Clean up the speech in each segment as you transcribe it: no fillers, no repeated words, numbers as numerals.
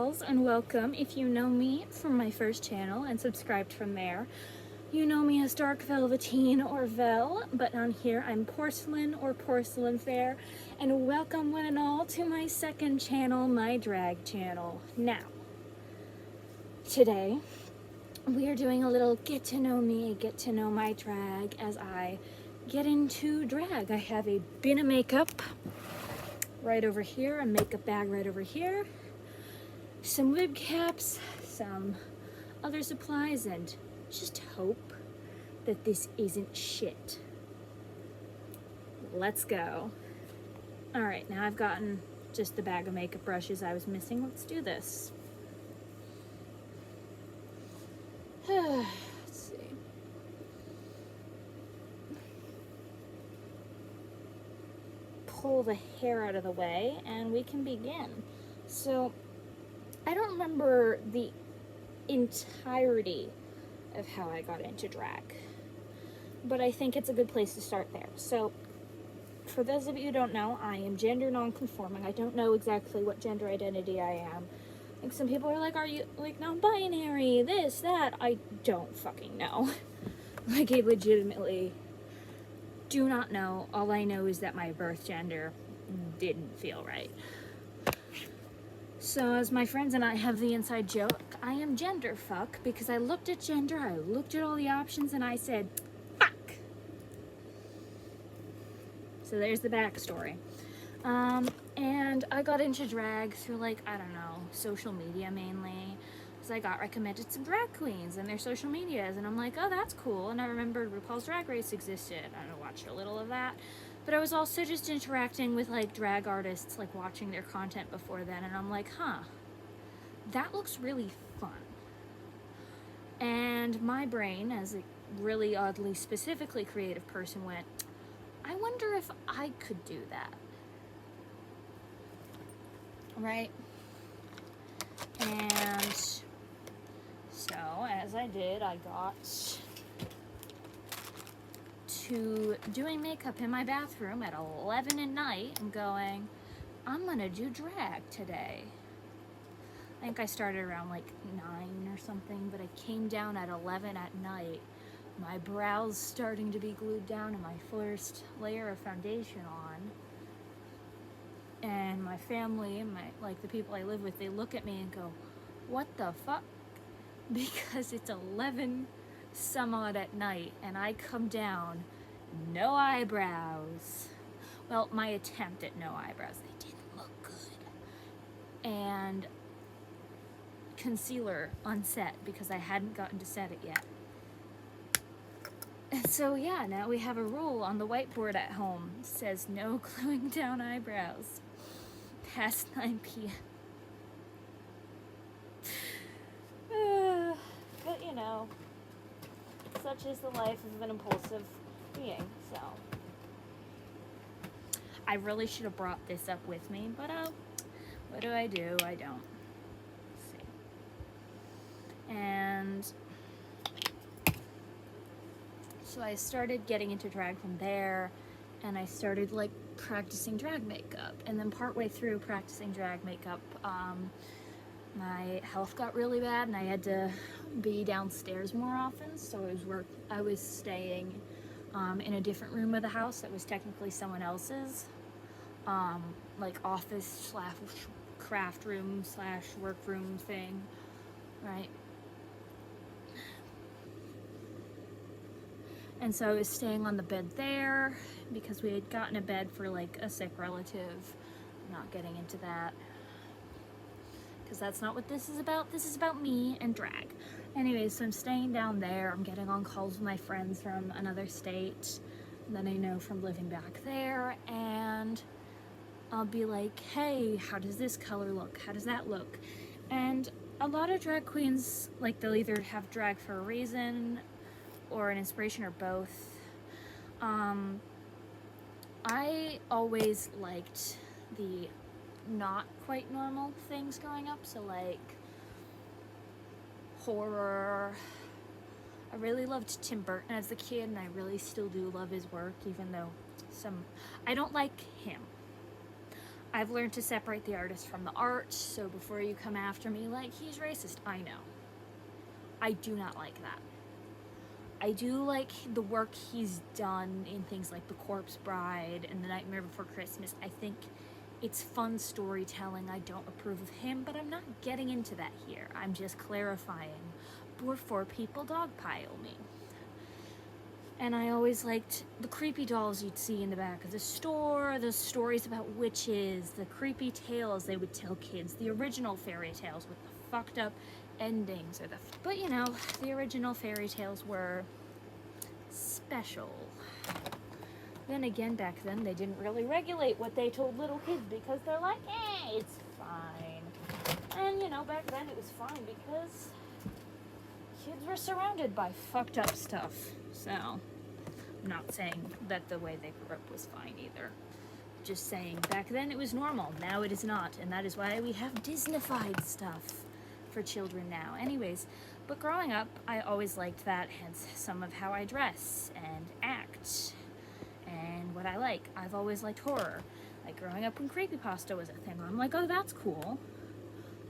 dolls, and welcome. If you know me from my first channel and subscribed from there, you know me as Dark Velveteen or Vel, but on here I'm Porcelain or Porcelain Fair, and welcome one and all to my second channel, my drag channel. Now, today we are doing a little get to know me, get to know my drag as I get into drag. I have a bin of makeup right over here, a makeup bag right over here, some wig caps, some other supplies, and just hope that this isn't shit. Let's go. All right, now I've gotten just the bag of makeup brushes I was missing. Let's do this. Let's see. Pull the hair out of the way and we can begin. So I don't remember the entirety of how I got into drag, but I think it's a good place to start there. So for those of you who don't know, I am gender non-conforming. I don't know exactly what gender identity I am. Like, some people are like, are you like non-binary, this, that? I don't fucking know. Like, I legitimately do not know. All I know is that my birth gender didn't feel right. So as my friends and I have the inside joke, I am gender fuck because I looked at gender, I looked at all the options, and I said, fuck. So there's the backstory. And I got into drag through, like, I don't know, social media mainly. Because I got recommended some drag queens and their social medias, and I'm like, oh, that's cool. And I remembered RuPaul's Drag Race existed. I watched a little of that. But I was also just interacting with, like, drag artists, like, watching their content before then, and I'm like, huh, that looks really fun. And my brain, as a really oddly, specifically creative person, went, I wonder if I could do that. Right? And so, as I did, I got to doing makeup in my bathroom at 11 at night and going, I'm gonna do drag today. I think I started around like 9 or something, but I came down at 11 at night. My brows starting to be glued down and my first layer of foundation on. And my family and the people I live with, they look at me and go, what the fuck? Because it's 11 some odd at night and I come down, no eyebrows. Well, my attempt at no eyebrows, they didn't look good. And concealer on set because I hadn't gotten to set it yet. And so yeah, now we have a rule on the whiteboard at home. It says no gluing down eyebrows past 9 p.m. But you know, such is the life of an impulsive being, so. I really should have brought this up with me, but what do? I don't. Let's see. And so I started getting into drag from there, and I started like practicing drag makeup, and then partway through practicing drag makeup, my health got really bad and I had to be downstairs more often, so I was staying in a different room of the house that was technically someone else's, like office slash craft room slash work room thing, right? And so I was staying on the bed there because we had gotten a bed for like a sick relative. I'm not getting into that because that's not what this is about. This is about me and drag. Anyways, so I'm staying down there. I'm getting on calls with my friends from another state that I know from living back there, and I'll be like, hey, how does this color look? How does that look? And a lot of drag queens, like, they'll either have drag for a reason or an inspiration or both. I always liked the not quite normal things growing up, so like horror. I really loved Tim Burton as a kid, and I really still do love his work, even though I don't like him. I've learned to separate the artist from the art, so before you come after me like he's racist, I know. I do not like that. I do like the work he's done in things like The Corpse Bride and The Nightmare Before Christmas. I think it's fun storytelling. I don't approve of him, but I'm not getting into that here. I'm just clarifying before people dogpile me. And I always liked the creepy dolls you'd see in the back of the store, the stories about witches, the creepy tales they would tell kids, the original fairy tales with the fucked up endings. But you know, the original fairy tales were special. Then again, back then they didn't really regulate what they told little kids because they're like, it's fine. And you know, back then it was fine because kids were surrounded by fucked up stuff. So, I'm not saying that the way they grew up was fine either. Just saying, back then it was normal. Now it is not. And that is why we have Disney-fied stuff for children now. Anyways, but growing up, I always liked that, hence some of how I dress and act and what I like. I've always liked horror. Like growing up when creepypasta was a thing, I'm like, oh, that's cool.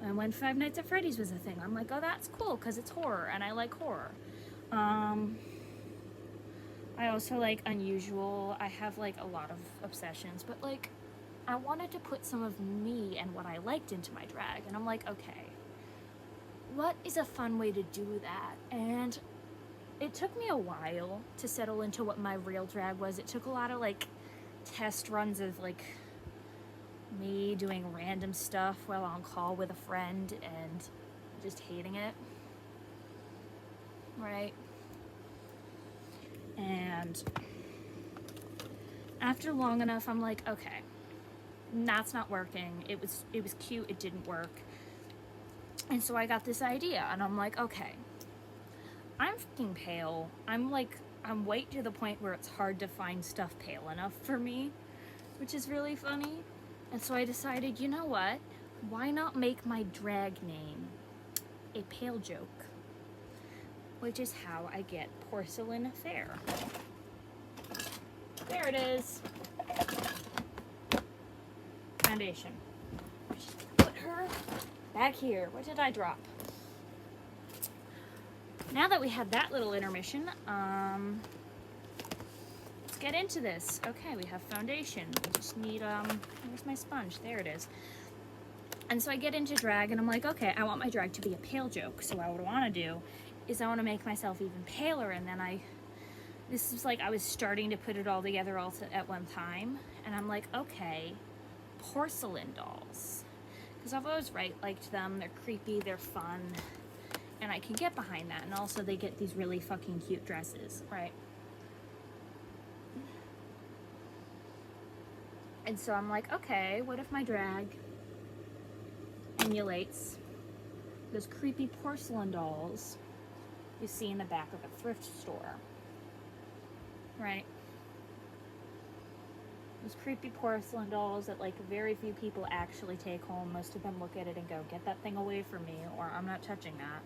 And when Five Nights at Freddy's was a thing, I'm like, oh, that's cool because it's horror and I like horror. I also like unusual. I have like a lot of obsessions, but like I wanted to put some of me and what I liked into my drag, and I'm like, okay, what is a fun way to do that? And it took me a while to settle into what my real drag was. It took a lot of like test runs of like me doing random stuff while on call with a friend and just hating it, right? And after long enough, I'm like, okay, that's not working. It was cute, it didn't work. And so I got this idea, and I'm like, okay, I'm fucking pale. I'm white to the point where it's hard to find stuff pale enough for me, which is really funny. And so I decided, you know what? Why not make my drag name a pale joke? Which is how I get Porcelain Fair. There it is. Foundation. Put her back here. What did I drop? Now that we had that little intermission, let's get into this. Okay, we have foundation. We just need, where's my sponge? There it is. And so I get into drag and I'm like, okay, I want my drag to be a pale joke. So what I would want to do is I want to make myself even paler, and then this is like I was starting to put it all together at one time, and I'm like, okay, porcelain dolls, because I've always liked them. They're creepy, they're fun, and I can get behind that, and also they get these really fucking cute dresses, right? And so I'm like, okay, what if my drag emulates those creepy porcelain dolls you see in the back of a thrift store, right? Those creepy porcelain dolls that like very few people actually take home. Most of them look at it and go, get that thing away from me, or I'm not touching that.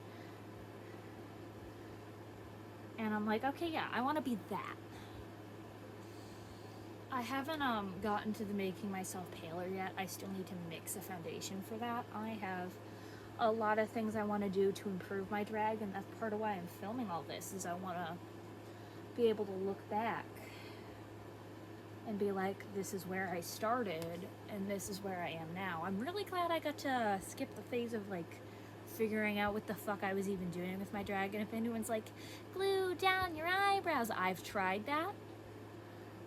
And I'm like, okay, yeah, I want to be that. I haven't gotten to the making myself paler yet. I still need to mix a foundation for that. I have a lot of things I want to do to improve my drag, and that's part of why I'm filming all this, is I want to be able to look back and be like, this is where I started and this is where I am now. I'm really glad I got to skip the phase of like figuring out what the fuck I was even doing with my drag. And if anyone's like, glue down your eyebrows, I've tried that.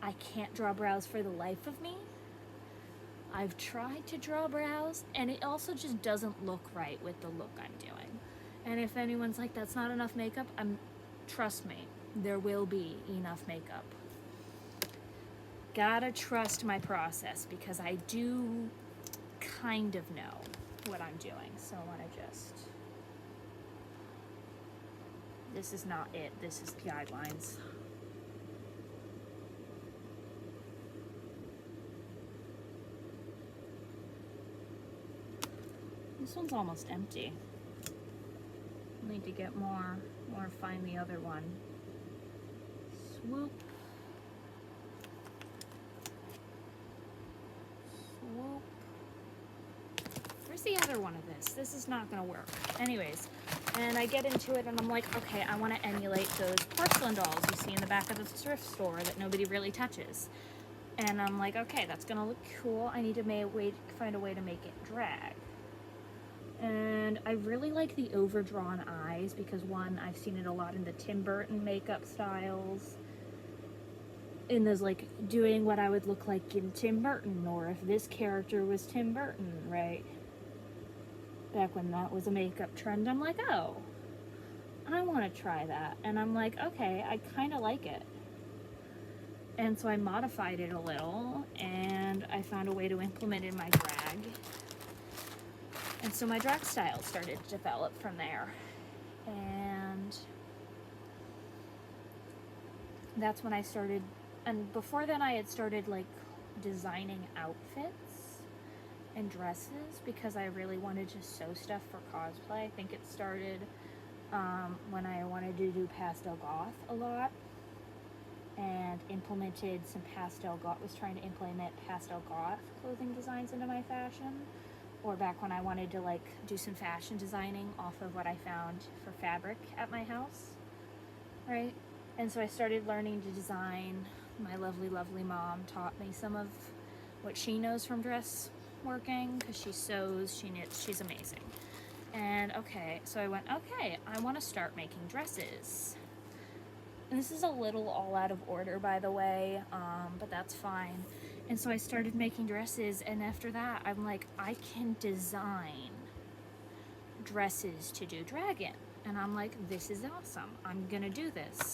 I can't draw brows for the life of me. I've tried to draw brows, and it also just doesn't look right with the look I'm doing. And if anyone's like, that's not enough makeup, trust me, there will be enough makeup. Gotta trust my process, because I do kind of know what I'm doing. So I want to just... This is not it. This is guidelines. This one's almost empty. Need to get more or find the other one. Swoop. Swoop. another one of this. This is not gonna work. Anyways, and I get into it and I'm like, okay, I wanna emulate those porcelain dolls you see in the back of the thrift store that nobody really touches. And I'm like, okay, that's gonna look cool. I need to find a way to make it drag. And I really like the overdrawn eyes because, one, I've seen it a lot in the Tim Burton makeup styles. In those, like, doing what I would look like in Tim Burton, or if this character was Tim Burton, right? Back when that was a makeup trend, I'm like, oh, I want to try that. And I'm like, okay, I kind of like it. And so I modified it a little, and I found a way to implement it in my drag. And so my drag style started to develop from there. And that's when I started, and before then I had started like designing outfits and dresses because I really wanted to sew stuff for cosplay. I think it started when I wanted to do pastel goth a lot and implemented some was trying to implement pastel goth clothing designs into my fashion. Or back when I wanted to like do some fashion designing off of what I found for fabric at my house, right? And so I started learning to design. My lovely, lovely mom taught me some of what she knows from dress working because she sews, she knits, she's amazing. And okay, so I went, okay, I want to start making dresses. And this is a little all out of order, by the way, but that's fine. And so I started making dresses, and after that, I'm like, I can design dresses to do drag in. And I'm like, this is awesome. I'm gonna do this.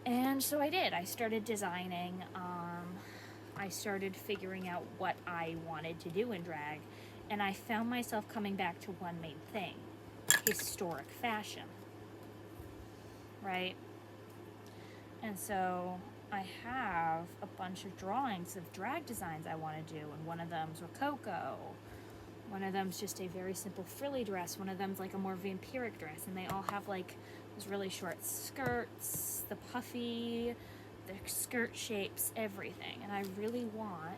And so I did. I started designing. I started figuring out what I wanted to do in drag, and I found myself coming back to one main thing: historic fashion. Right? And so I have a bunch of drawings of drag designs I want to do, and one of them's Rococo. One of them's just a very simple frilly dress. One of them's like a more vampiric dress, and they all have like those really short skirts, the puffy, the skirt shapes, everything. And I really want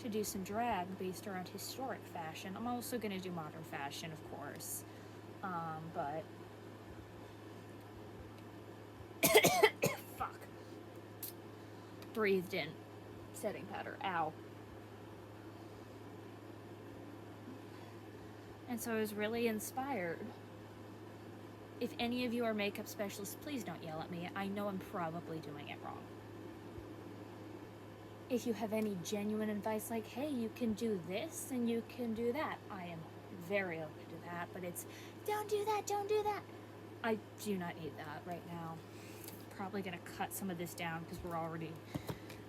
to do some drag based around historic fashion. I'm also going to do modern fashion, of course, but fuck. Breathed in. Setting powder. Ow. And so I was really inspired. If any of you are makeup specialists, please don't yell at me. I know I'm probably doing it wrong. If you have any genuine advice like, hey, you can do this and you can do that, I am very open to that, but it's, don't do that, don't do that. I do not need that right now. Probably gonna cut some of this down because we're already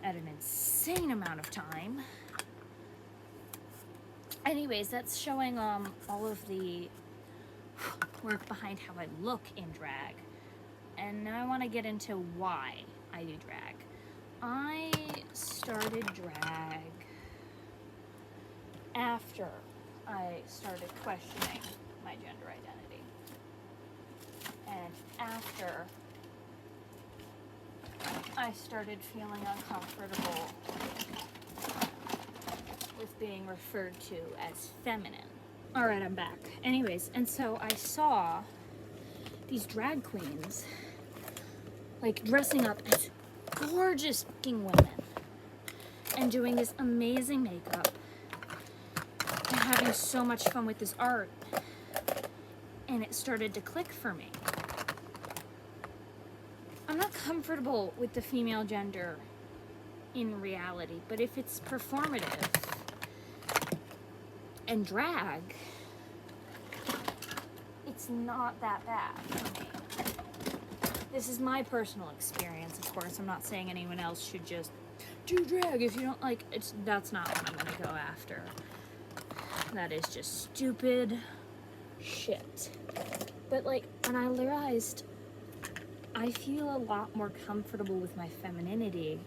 at an insane amount of time. Anyways, that's showing all of the work behind how I look in drag. And now I want to get into why I do drag. I started drag after I started questioning my gender identity. And after I started feeling uncomfortable with being referred to as feminine. All right, I'm back. Anyways, and so I saw these drag queens like dressing up as gorgeous fucking women and doing this amazing makeup and having so much fun with this art. And it started to click for me. I'm not comfortable with the female gender in reality, but if it's performative and drag, it's not that bad for me. This is my personal experience, of course. I'm not saying anyone else should just do drag if you don't like it. That's not what I'm gonna go after. That is just stupid shit. But like, when I realized I feel a lot more comfortable with my femininity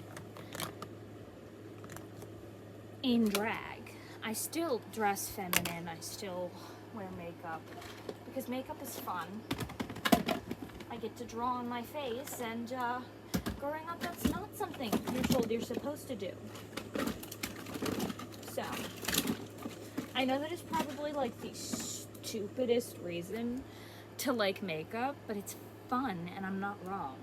in drag. I still dress feminine, I still wear makeup, because makeup is fun. I get to draw on my face, and growing up, that's not something you're told you're supposed to do. So, I know that it's probably like the stupidest reason to like makeup, but it's fun and I'm not wrong.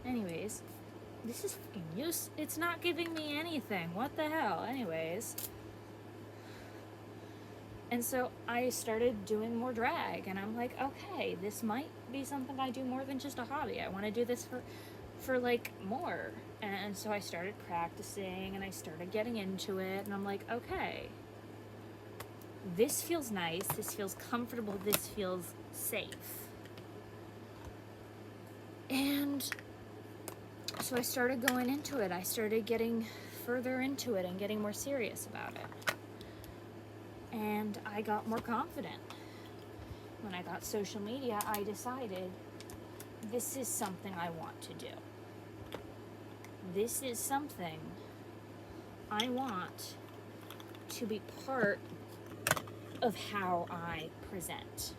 Anyways, this is fucking use. It's not giving me anything. What the hell? Anyways. And so I started doing more drag, and I'm like, okay, this might be something I do more than just a hobby. I want to do this for like more. And so I started practicing, and I started getting into it, and I'm like, okay, this feels nice, this feels comfortable, this feels safe. And so I started going into it. I started getting further into it and getting more serious about it. And I got more confident. When I got social media, I decided this is something I want to do. This is something I want to be part of how I present.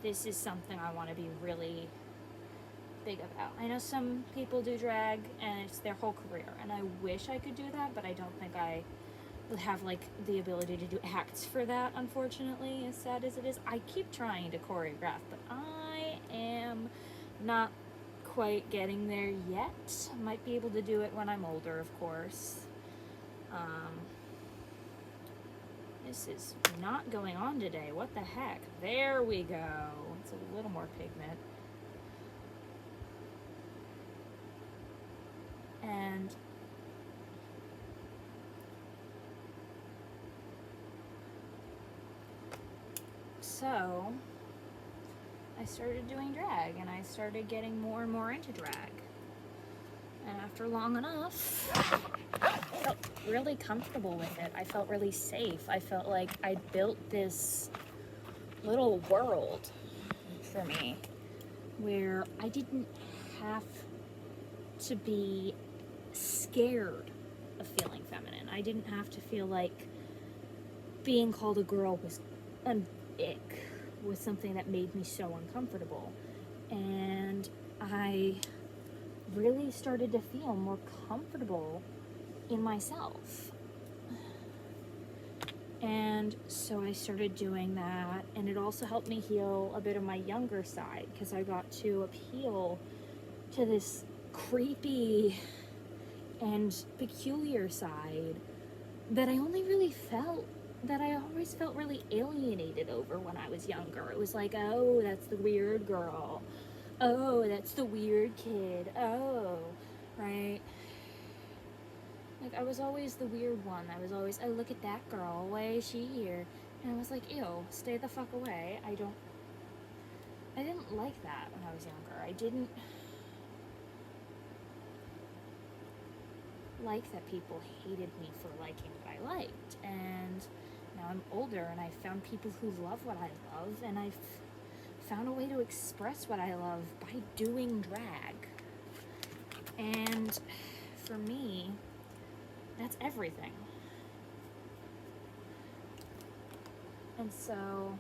This is something I want to be really big about. I know some people do drag and it's their whole career, and I wish I could do that, but I don't think I would have like the ability to do acts for that, unfortunately, as sad as it is. I keep trying to choreograph, but I am not quite getting there yet. I might be able to do it when I'm older, of course. This is not going on today. What the heck? There we go. It's a little more pigment. And so I started doing drag, and I started getting more and more into drag. And after long enough, I felt really comfortable with it. I felt really safe. I felt like I built this little world for me where I didn't have to be scared of feeling feminine. I didn't have to feel like being called a girl was an ick, was something that made me so uncomfortable. And I really started to feel more comfortable in myself. And so I started doing that, and it also helped me heal a bit of my younger side, because I got to appeal to this creepy and peculiar side that I only really felt, that I always felt really alienated over when I was younger. It was like, oh, that's the weird girl. Oh, that's the weird kid. Oh, right? Like, I was always the weird one. I was always, oh, look at that girl. Why is she here? And I was like, ew, stay the fuck away. I didn't like that when I was younger. I didn't like that people hated me for liking what I liked. And now I'm older, and I found people who love what I love, and I've found a way to express what I love by doing drag. And for me, that's everything. And so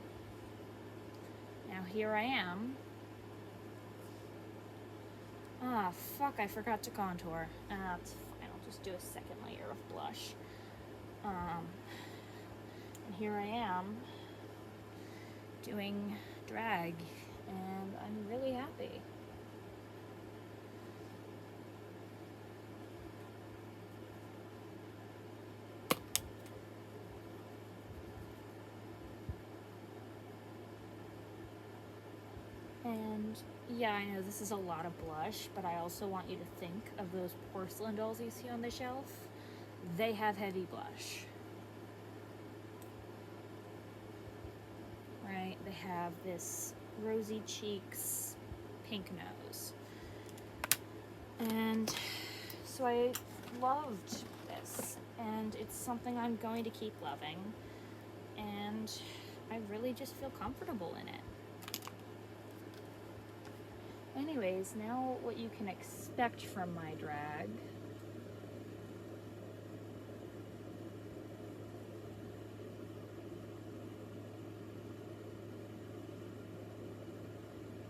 now here I am. Ah, fuck, I forgot to contour. It's fine, I'll just do a second layer of blush. And here I am doing drag, and I'm really happy. And yeah, I know this is a lot of blush, but I also want you to think of those porcelain dolls you see on the shelf. They have heavy blush. Right? They have this rosy cheeks, pink nose. And so I loved this, and it's something I'm going to keep loving, and I really just feel comfortable in it. Anyways, now what you can expect from my drag.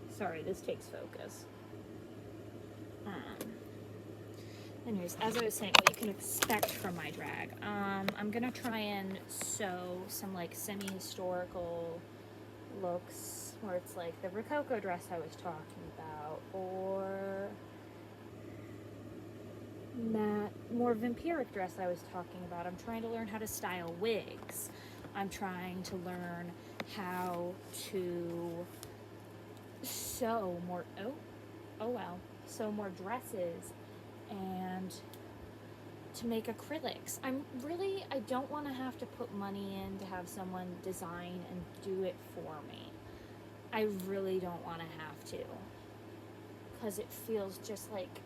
Sorry, this takes focus. Anyways, as I was saying, what you can expect from my drag. I'm gonna try and sew some like semi-historical looks where it's like the Rococo dress I was talking about, or that more vampiric dress I was talking about. I'm trying to learn how to style wigs. I'm trying to learn how to sew more, sew more dresses and to make acrylics. I don't want to have to put money in to have someone design and do it for me. I really don't want to have to, because it feels just like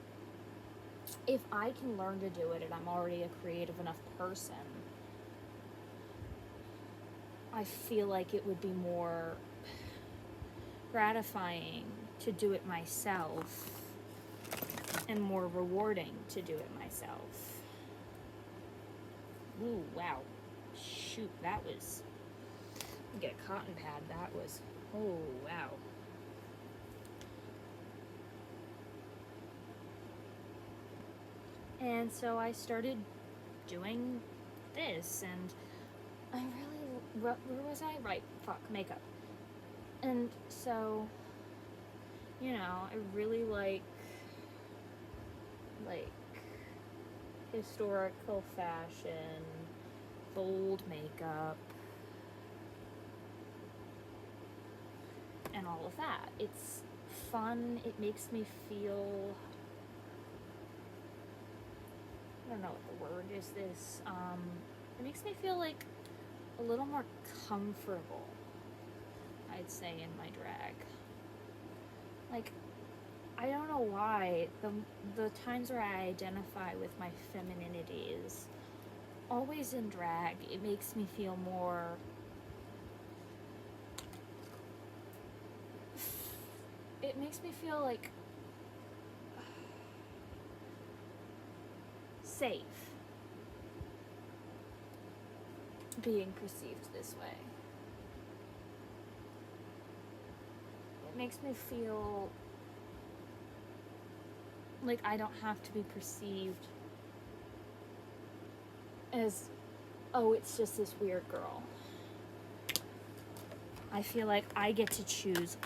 if I can learn to do it and I'm already a creative enough person, I feel like it would be more gratifying to do it myself and more rewarding to do it myself. Ooh, wow. Shoot, that was... Get a cotton pad, that was... Oh, wow. And so I started doing this, and I really... Where was I? Right, fuck, makeup. And so, you know, I really like historical fashion, bold makeup, and all of that. It's fun. It makes me feel, I don't know what the word is this, it makes me feel like a little more comfortable, I'd say, in my drag. Like, I don't know why, the times where I identify with my femininity is always in drag. It makes me feel more... It makes me feel like... safe being perceived this way. It makes me feel like I don't have to be perceived as, oh, it's just this weird girl. I feel like I get to choose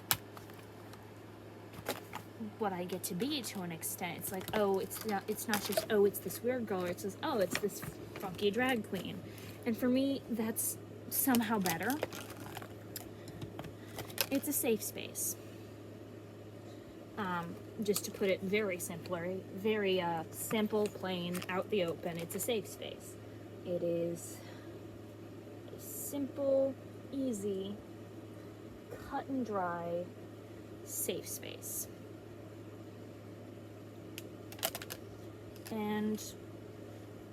what I get to be to an extent. It's like, oh, it's not just, oh, it's this weird girl. It's just, oh, it's this funky drag queen. And for me, that's somehow better. It's a safe space. Just to put it very simple, plain, out the open, it's a safe space. It is a simple, easy, cut and dry, safe space. And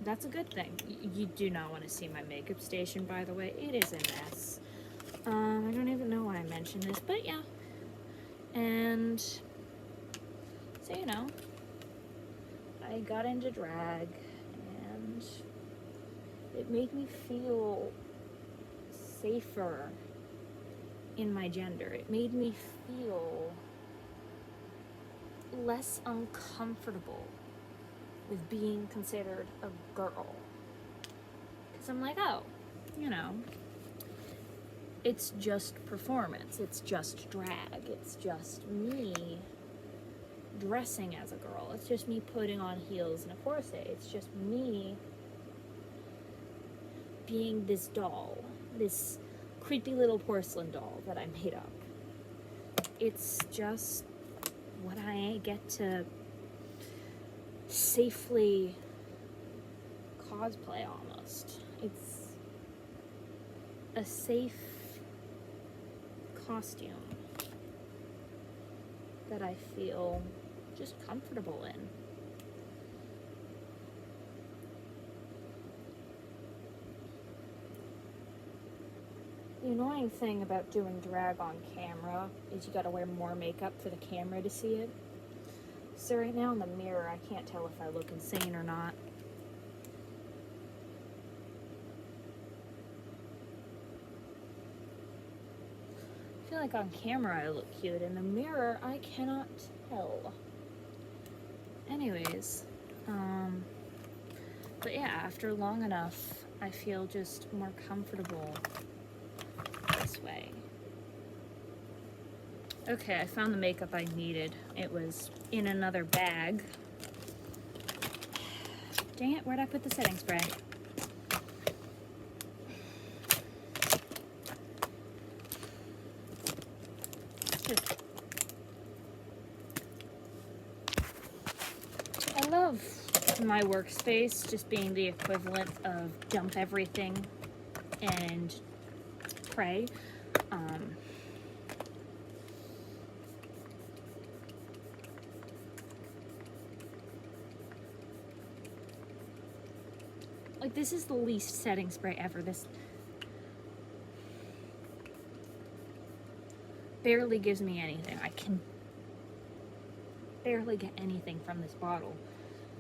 that's a good thing. You do not want to see my makeup station, by the way. It is a mess. I don't even know why I mentioned this, but yeah. And so, you know, I got into drag, and it made me feel safer in my gender. It made me feel less uncomfortable with being considered a girl. Because I'm like, oh, you know, it's just performance. It's just drag. It's just me dressing as a girl. It's just me putting on heels and a corset. It's just me being this doll, this creepy little porcelain doll that I made up. It's just what I get to safely cosplay almost. It's a safe costume that I feel just comfortable in. The annoying thing about doing drag on camera is you gotta wear more makeup for the camera to see it. So right now in the mirror, I can't tell if I look insane or not. I feel like on camera I look cute. In the mirror, I cannot tell. Anyways, But yeah, after long enough, I feel just more comfortable this way. Okay, I found the makeup I needed. It was in another bag. Dang it, where'd I put the setting spray? I love my workspace just being the equivalent of dump everything and pray. Like, this is the least setting spray ever. This barely gives me anything. I can barely get anything from this bottle.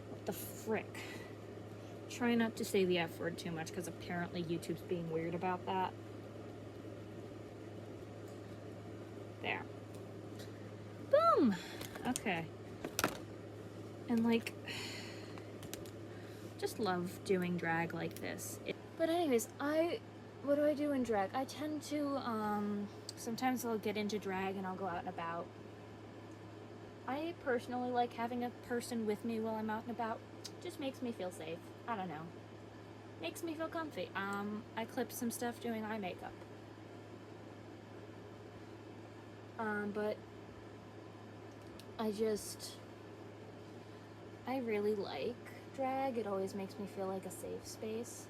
What the frick? Try not to say the F word too much because apparently YouTube's being weird about that. There. Boom! Okay. And like, just love doing drag like this. But anyways, what do I do in drag? I tend to, sometimes I'll get into drag and I'll go out and about. I personally like having a person with me while I'm out and about. Just makes me feel safe. I don't know. Makes me feel comfy. I clip some stuff doing eye makeup. But I really like drag. It always makes me feel like a safe space.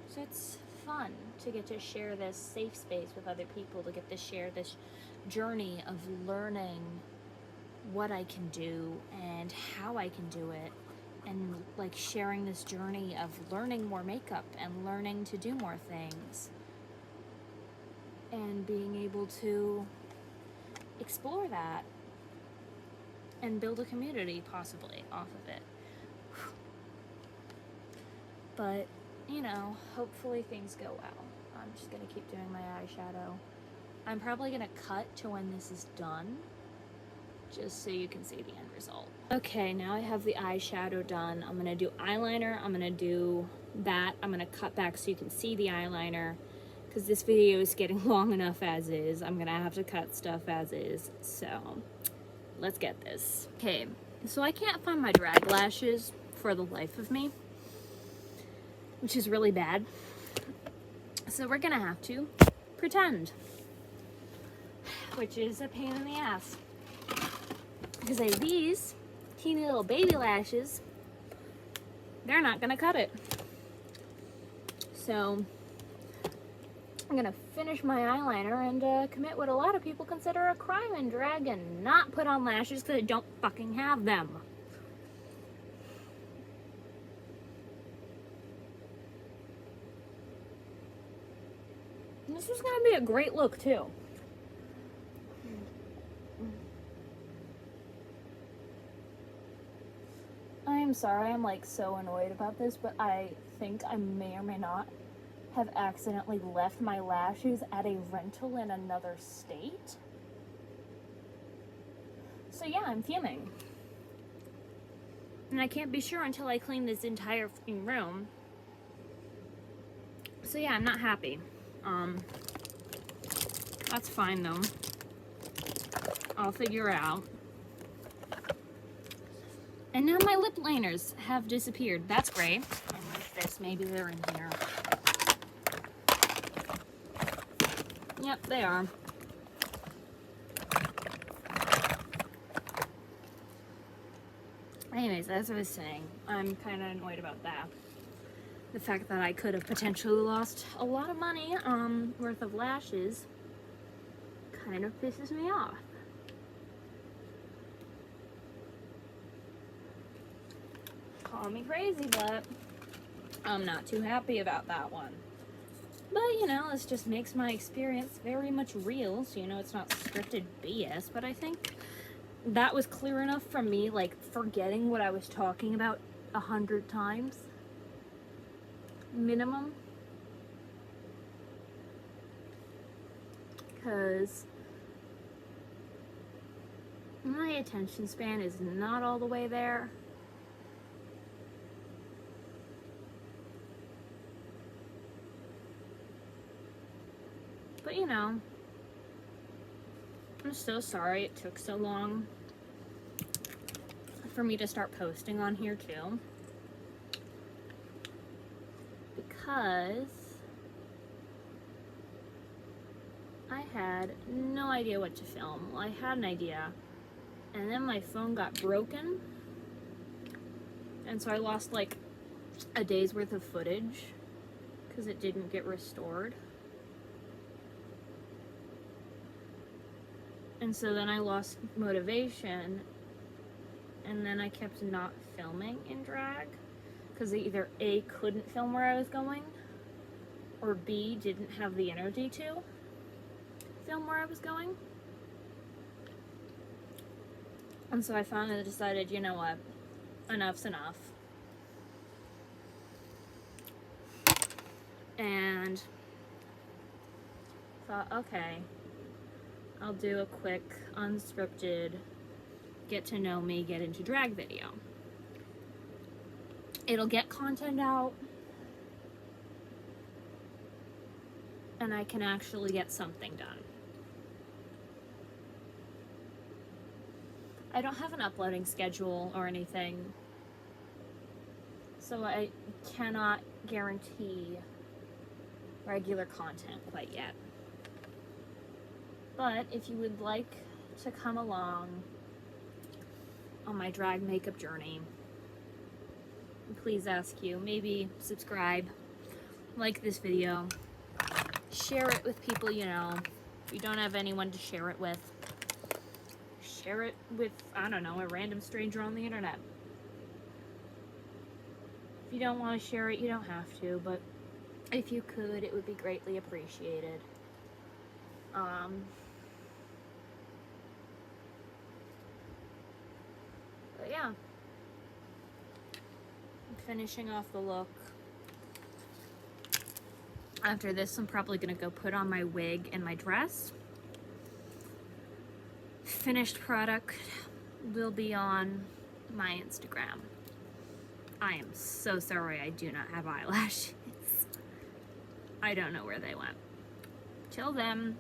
So it's fun to get to share this safe space with other people, to get to share this journey of learning what I can do and how I can do it, and like sharing this journey of learning more makeup and learning to do more things and being able to explore that and build a community possibly off of it. But, you know, hopefully things go well. I'm just gonna keep doing my eyeshadow. I'm probably gonna cut to when this is done, just so you can see the end result. Okay, now I have the eyeshadow done. I'm gonna do eyeliner, I'm gonna do that. I'm gonna cut back so you can see the eyeliner, because this video is getting long enough as is. I'm gonna have to cut stuff as is, so let's get this. Okay, so I can't find my drag lashes for the life of me, which is really bad. So we're gonna have to pretend, which is a pain in the ass. Because I have these teeny little baby lashes, they're not gonna cut it. So I'm gonna finish my eyeliner and commit what a lot of people consider a crime in drag and not put on lashes because I don't fucking have them. This is gonna be a great look too. I'm sorry, I'm like so annoyed about this, but I think I may or may not have accidentally left my lashes at a rental in another state. So yeah, I'm fuming. And I can't be sure until I clean this entire fucking room. So yeah, I'm not happy. That's fine though. I'll figure it out. And now my lip liners have disappeared. That's great. I like this. Maybe they're in here. Yep, they are. Anyways, as I was saying, I'm kind of annoyed about that. The fact that I could have potentially lost a lot of money worth of lashes kind of pisses me off. Call me crazy, but I'm not too happy about that one. But, you know, this just makes my experience very much real, so, you know, it's not scripted BS, but I think that was clear enough from me, like, forgetting what I was talking about 100 times. Minimum. Because My attention span is not all the way there. But you know, I'm so sorry it took so long for me to start posting on here too. Because I had no idea what to film. Well, I had an idea, and then my phone got broken, and so I lost like a day's worth of footage because it didn't get restored. And so then I lost motivation, and then I kept not filming in drag because either A, couldn't film where I was going, or B, didn't have the energy to film where I was going. And so I finally decided, you know what, enough's enough. And thought, okay, I'll do a quick, unscripted, get to know me, get into drag video. It'll get content out, and I can actually get something done. I don't have an uploading schedule or anything, so I cannot guarantee regular content quite yet. But if you would like to come along on my drag makeup journey, please ask you, maybe subscribe, like this video, share it with people you know. If you don't have anyone to share it with, share it with, I don't know, a random stranger on the internet. If you don't want to share it, you don't have to, but if you could, it would be greatly appreciated. But yeah, I'm finishing off the look. After this, I'm probably gonna go put on my wig and my dress. Finished product will be on my Instagram. I am so sorry I do not have eyelashes. I don't know where they went. Till then,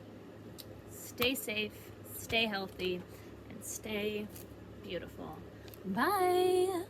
stay safe, stay healthy, and stay beautiful. Bye!